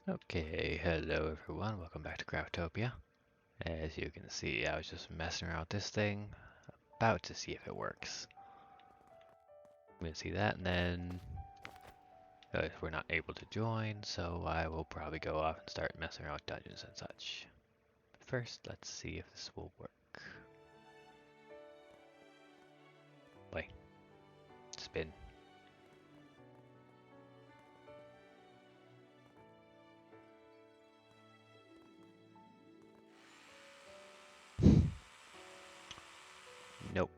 Okay, hello everyone, welcome back to Craftopia. As you can see, I was just messing around with this thing, about to see if it works. I'm gonna see that, and then we're not able to join, so I will probably go off and start messing around with dungeons and such. First, let's see if this will work. Wait, spin. Nope.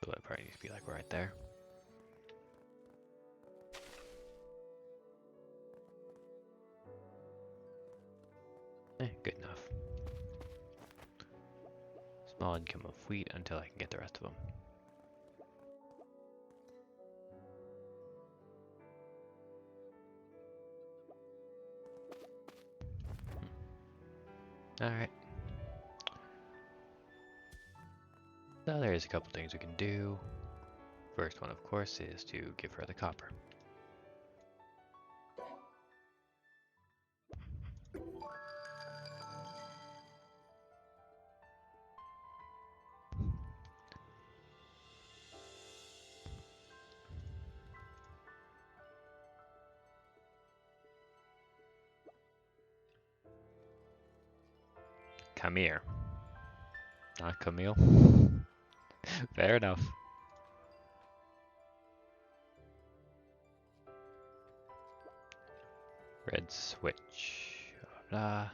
So it probably needs to be like right there. Good enough. Small income of wheat until I can get the rest of them. Alright. So there's a couple things we can do. First one, of course, is to give her the copper. Come here. Not Camille. Fair enough. Red switch. Blah.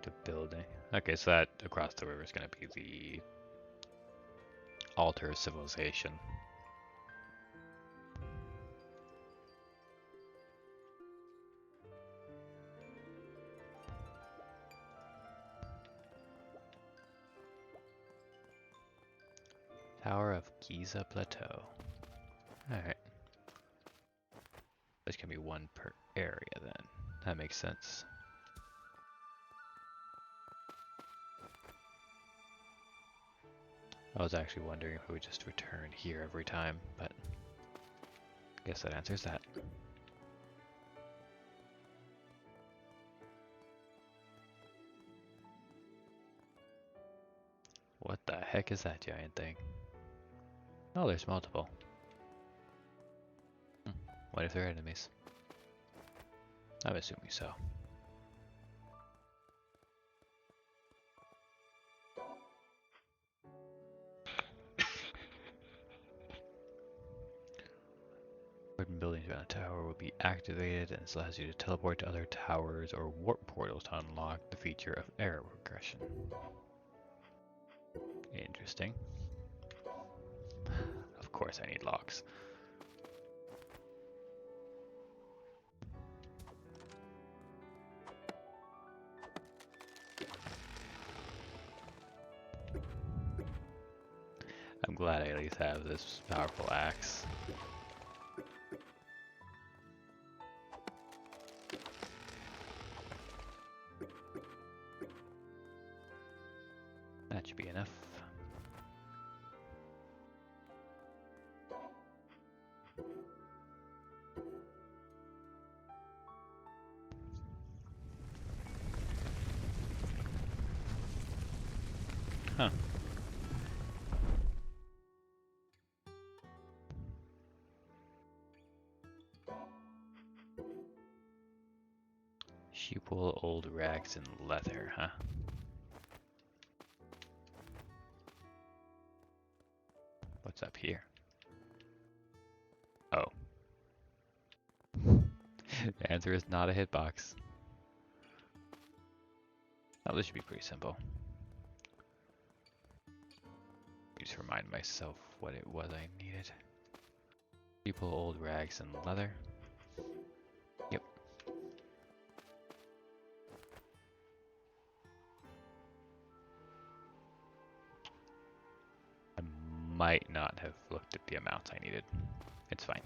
To building. Okay, so that across the river is going to be the altar of civilization. Tower of Giza Plateau. Alright. There's going to be one per area then. That makes sense. I was actually wondering if we would just return here every time, but I guess that answers that. What the heck is that giant thing? Oh, there's multiple. What if they're enemies? I'm assuming so. Certain buildings around a tower will be activated, and this allows you to teleport to other towers or warp portals to unlock the feature of area regression. Interesting. Of course I need locks. I'm glad I at least have this powerful axe. That should be enough. Huh. Sheeple, old rags, and leather, huh? What's up here? Oh. The answer is not a hitbox. Oh, this should be pretty simple. Just remind myself what it was I needed. People, old rags, and leather. Yep. I might not have looked at the amounts I needed. It's fine.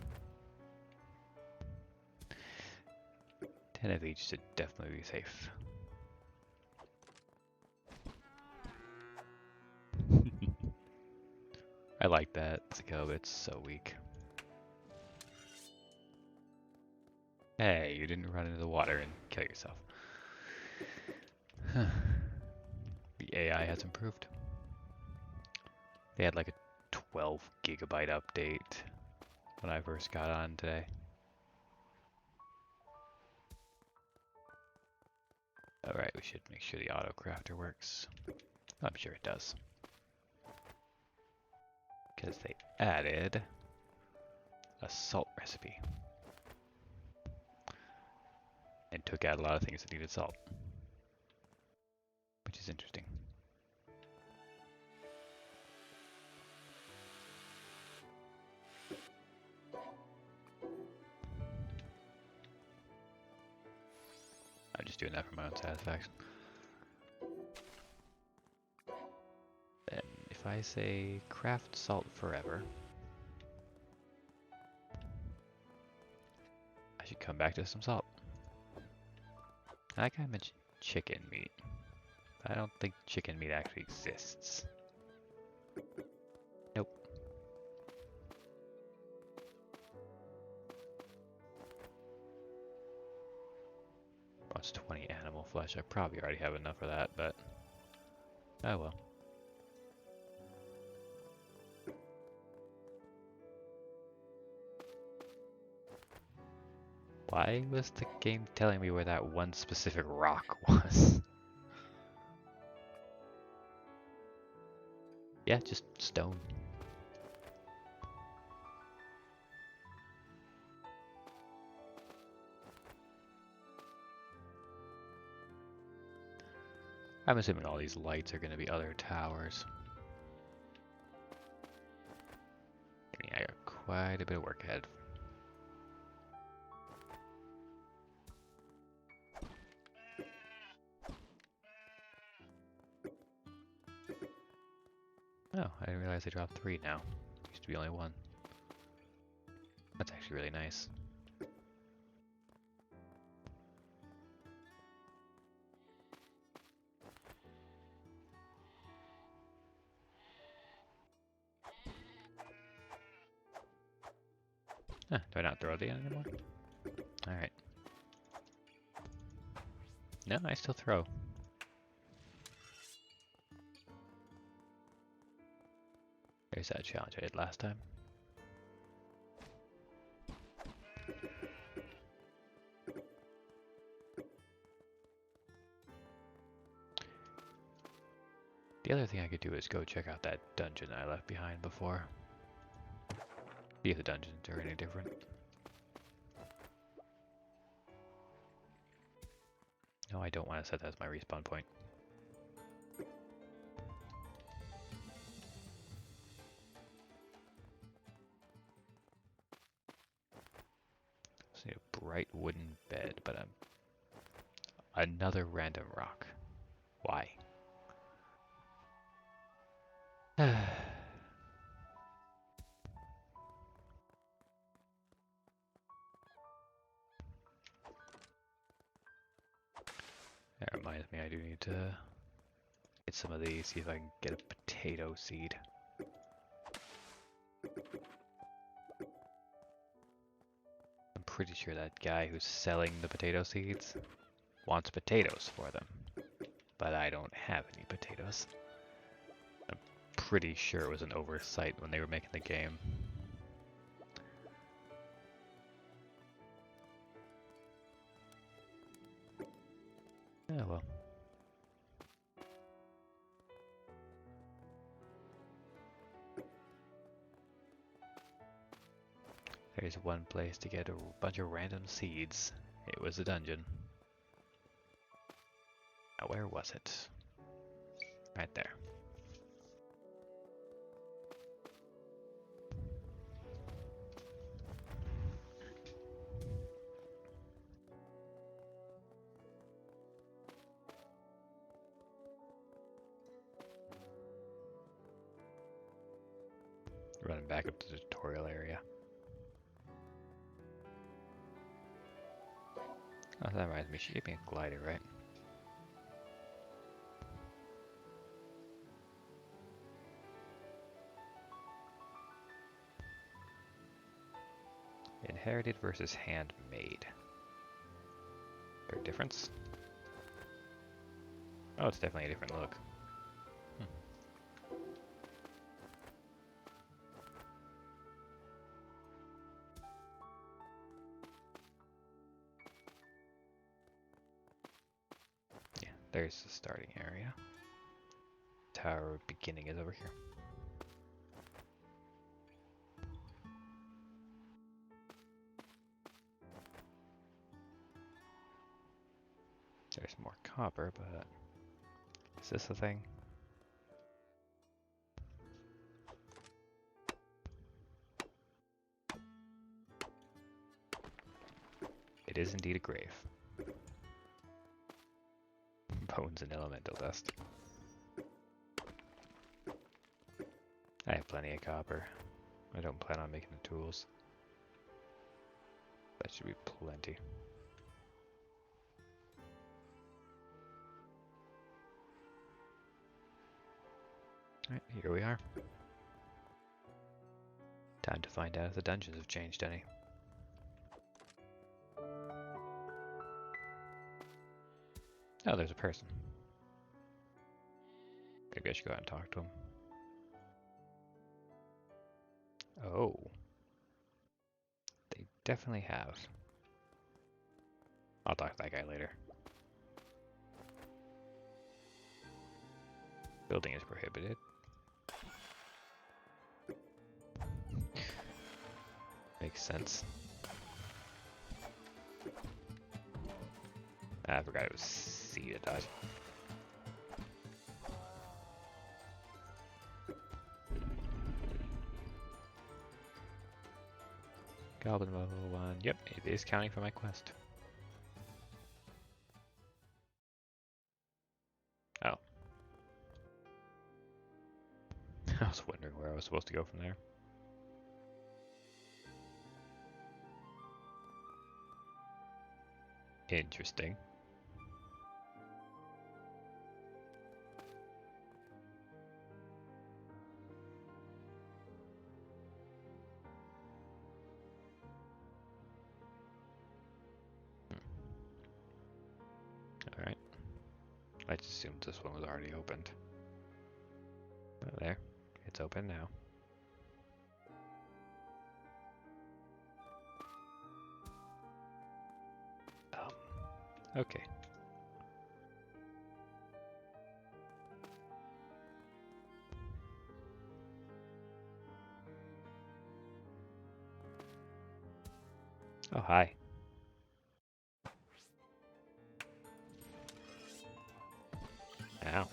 10 of each should definitely be safe. I like that skill, but it's so weak. Hey, you didn't run into the water and kill yourself. The AI has improved. They had like a 12 gigabyte update when I first got on today. Alright, we should make sure the auto crafter works. I'm sure it does. Because they added a salt recipe. And took out a lot of things that needed salt. Which is interesting. I'm just doing that for my own satisfaction. Then if I say craft salt forever, I should come back to some salt. I kind of mentioned chicken meat. I don't think chicken meat actually exists. Nope. What's 20 animal flesh? I probably already have enough of that, but oh well. Why was the game telling me where that one specific rock was? Yeah, just stone. I'm assuming all these lights are going to be other towers. I got quite a bit of work ahead. Oh, I didn't realize they dropped 3 now. Used to be only 1. That's actually really nice. Huh, do I not throw the anymore? Alright. No, I still throw. There's that challenge I did last time. The other thing I could do is go check out that dungeon I left behind before. See if the dungeons are any different. No, I don't want to set that as my respawn point. Just need a bright wooden bed, but another random rock. Why? That reminds me, I do need to get some of these, see if I can get a potato seed. I'm pretty sure that guy who's selling the potato seeds wants potatoes for them, but I don't have any potatoes. I'm pretty sure it was an oversight when they were making the game. Oh well. There's one place to get a bunch of random seeds. It was a dungeon. Now where was it? Right there. Running back up to the tutorial area. Oh, that reminds me, she gave me a glider, right? Inherited versus handmade. Is there a difference? Oh, it's definitely a different look. Yeah, there's the starting area. Tower beginning is over here. There's more copper, but is this the thing? It is indeed a grave. Bones and elemental dust. I have plenty of copper. I don't plan on making the tools. That should be plenty. Alright, here we are. Time to find out if the dungeons have changed any. Oh, there's a person. Maybe I should go out and talk to him. Oh. They definitely have. I'll talk to that guy later. Building is prohibited. Makes sense. I forgot it was C that died. Goblin level 1. Yep, it is counting for my quest. Oh. I was wondering where I was supposed to go from there. Interesting. Alright. I just assumed this one was already opened. Oh, there. It's open now. Okay. Oh, hi. Ow.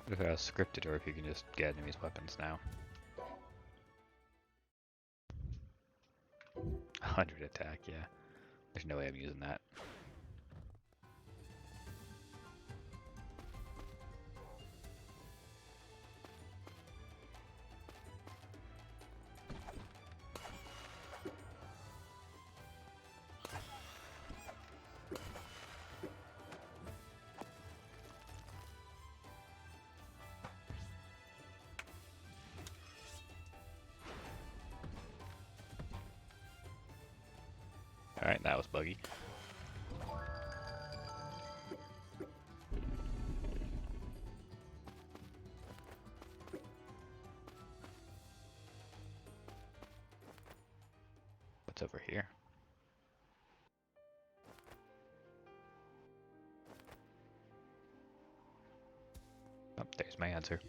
If it was scripted or if you can just get enemies' weapons now. 100 attack, yeah. There's no way I'm using that. Alright, that was buggy. What's over here? Oh, there's my answer.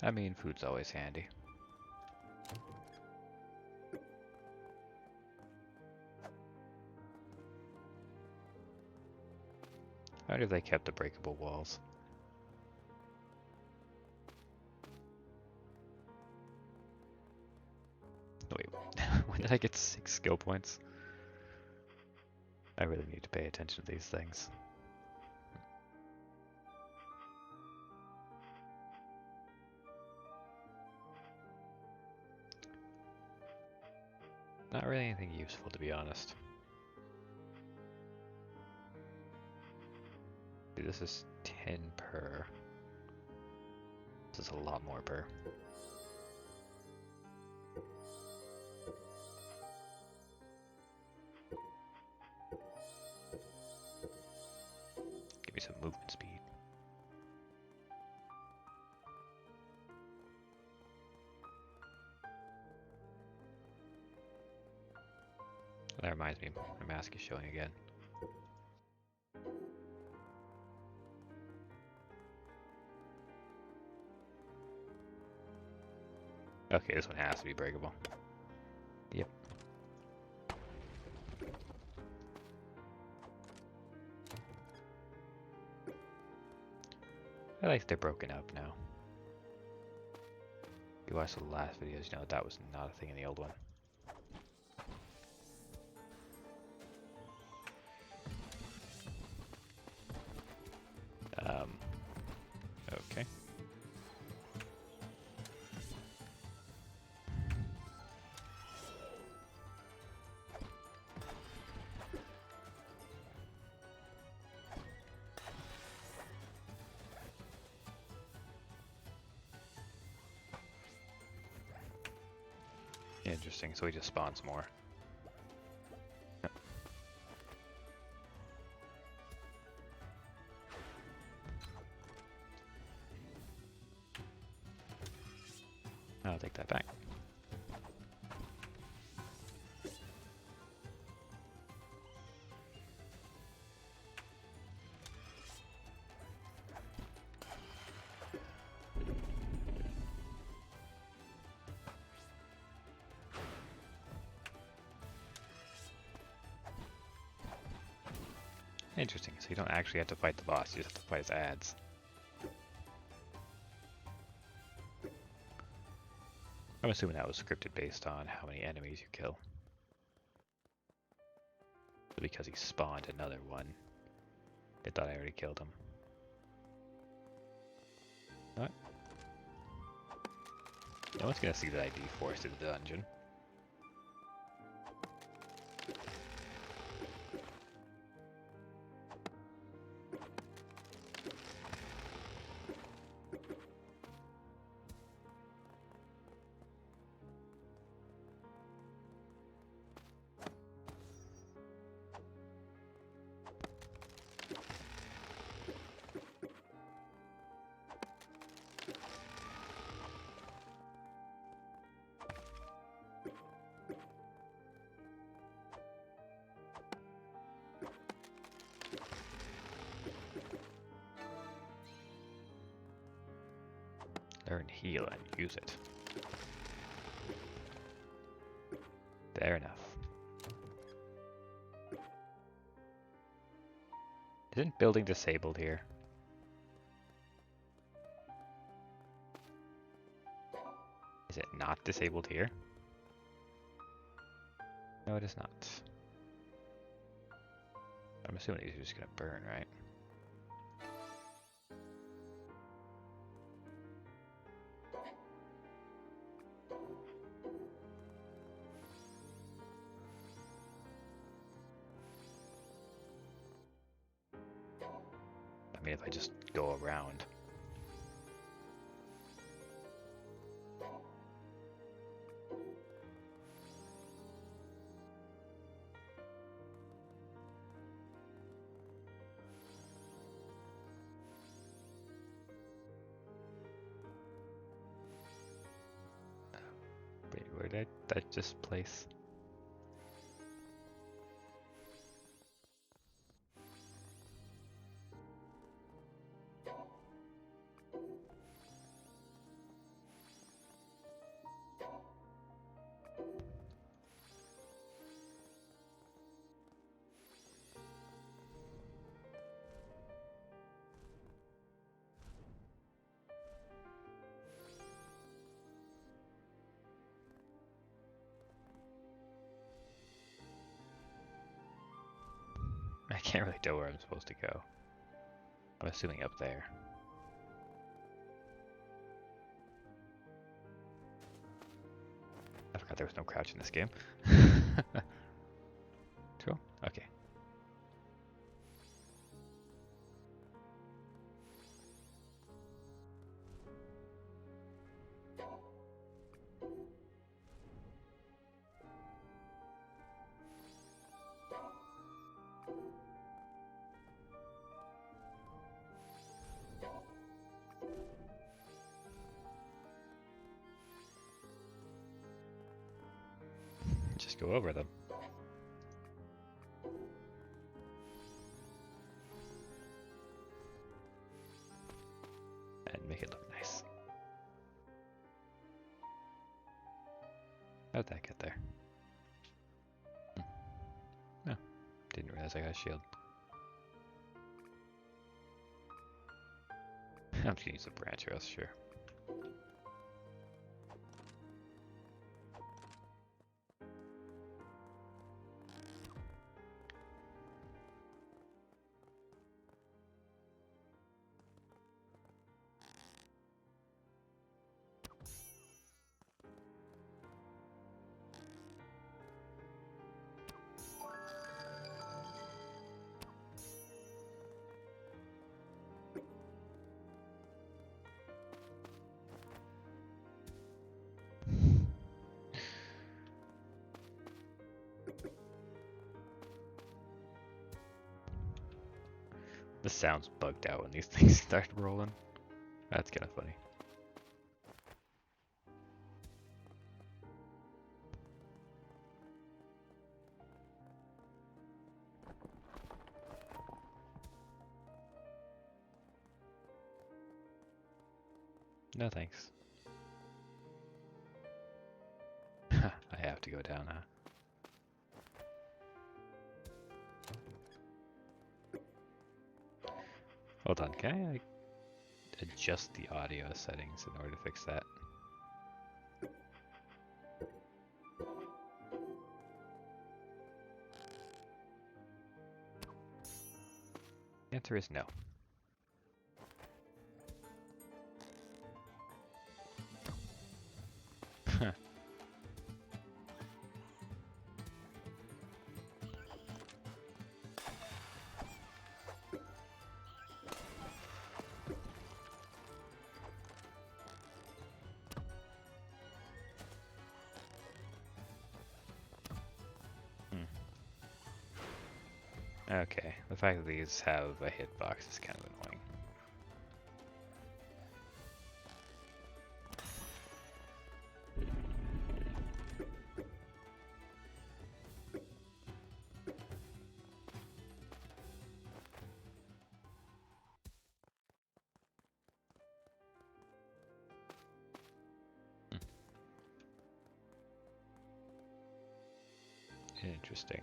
I mean, food's always handy. I wonder if they kept the breakable walls. Wait, when did I get 6 skill points? I really need to pay attention to these things. Not really anything useful, to be honest. Dude, this is 10 per. This is a lot more per. Give me some movement speed. That reminds me, my mask is showing again. Okay, this one has to be breakable. Yep. I like they're broken up now. You watched the last videos, you know that was not a thing in the old one. Okay. Interesting, so he just spawns more. I'll take that back. Interesting, so you don't actually have to fight the boss, you just have to fight his ads. I'm assuming that was scripted based on how many enemies you kill. But because he spawned another one, they thought I already killed him. What? No one's gonna see that I deforested the dungeon. Learn heal and use it. Fair enough. Isn't building disabled here? Is it not disabled here? No, it is not. I'm assuming these are just gonna burn, right? I mean, if I just go around. Wait, where did that just place? can't really tell where I'm supposed to go. I'm assuming up there. I forgot there was no crouch in this game. Cool. Okay. Just go over them. And make it look nice. How'd that get there? No, didn't realize I got a shield. I'm just gonna use a branch arrows, sure. The sound's bugged out when these things start rolling. That's kind of funny. No thanks. I have to go down, huh? Hold on, can I adjust the audio settings in order to fix that? The answer is no. Okay, the fact that these have a hitbox is kind of annoying. Interesting.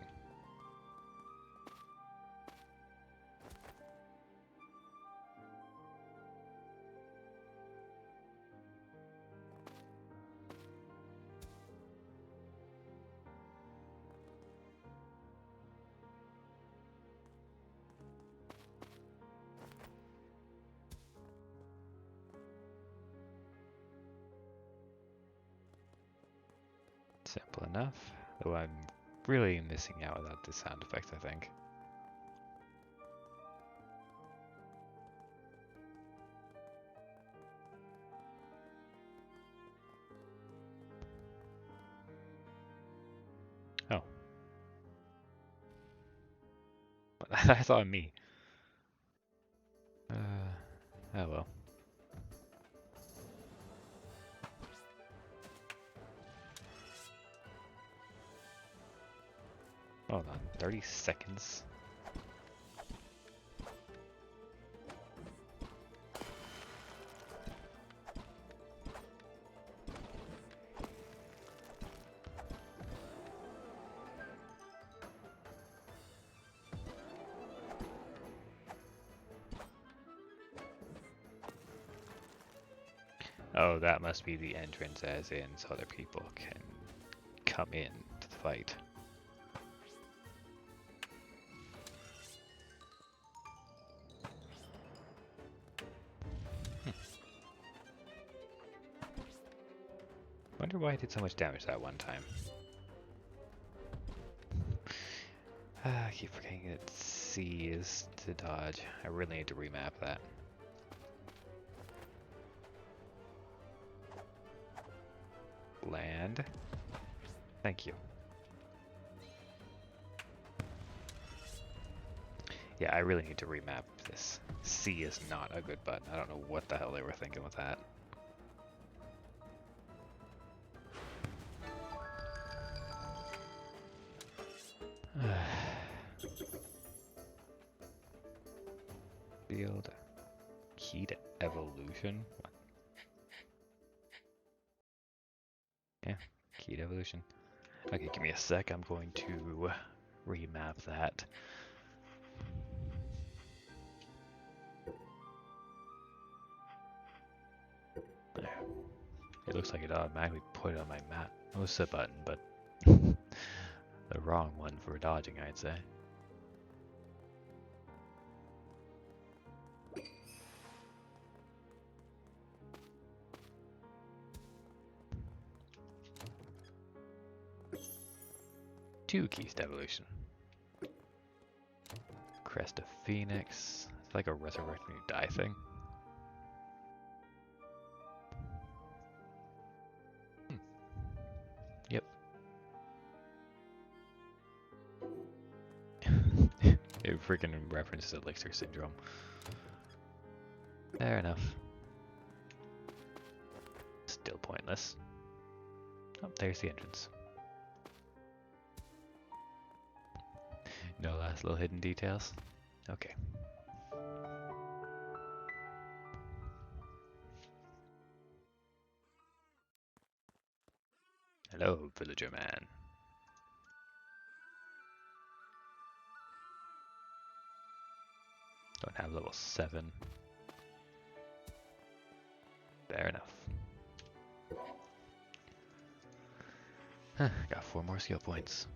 Simple enough, though I'm really missing out without the sound effects, I think. Oh. That's on me. Oh well. Hold on, 30 seconds. Oh, that must be the entrance, as in so other people can come in to the fight. wonder why I did so much damage that one time. I keep forgetting that C is to dodge. I really need to remap that. Land. Thank you. Yeah, I really need to remap this. C is not a good button. I don't know what the hell they were thinking with that. Field. Key to evolution? What? Yeah, key to evolution. Okay, give me a sec. I'm going to remap that. There. It looks like it automatically put it on my map. It was a button, but the wrong one for dodging, I'd say. Two keys to evolution. Crest of Phoenix. It's like a resurrect when you die thing. Yep. It freaking references Elixir Syndrome. Fair enough. Still pointless. Oh, there's the entrance. No last little hidden details? Okay. Hello, villager man. Don't have level 7. Fair enough. Huh, got 4 more skill points.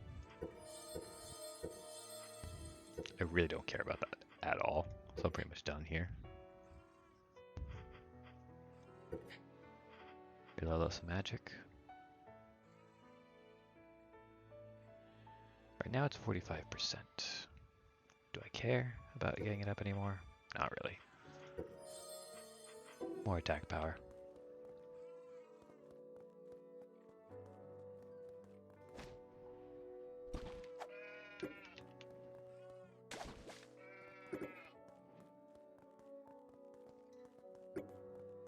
I really don't care about that at all, so I'm pretty much done here. Get all those magic. Right now it's 45%. Do I care about getting it up anymore? Not really. More attack power.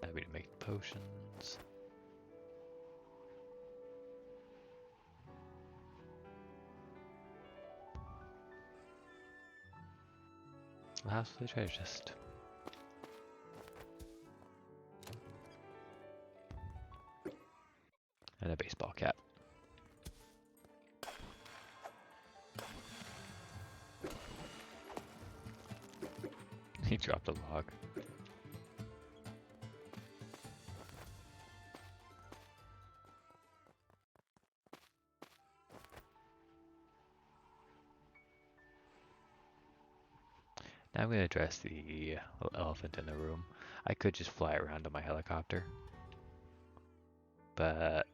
Happy to make potions. The house of the treasure chest. And a baseball cap. He dropped a log. Now I'm going to address the little elephant in the room. I could just fly around on my helicopter, but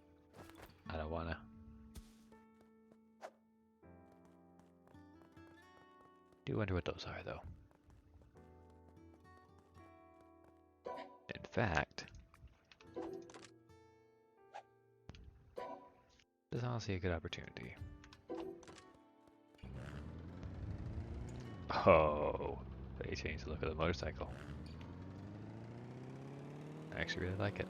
I don't want to. Do wonder what those are, though. In fact, this is honestly a good opportunity. Oh, they changed the look of the motorcycle. I actually really like it.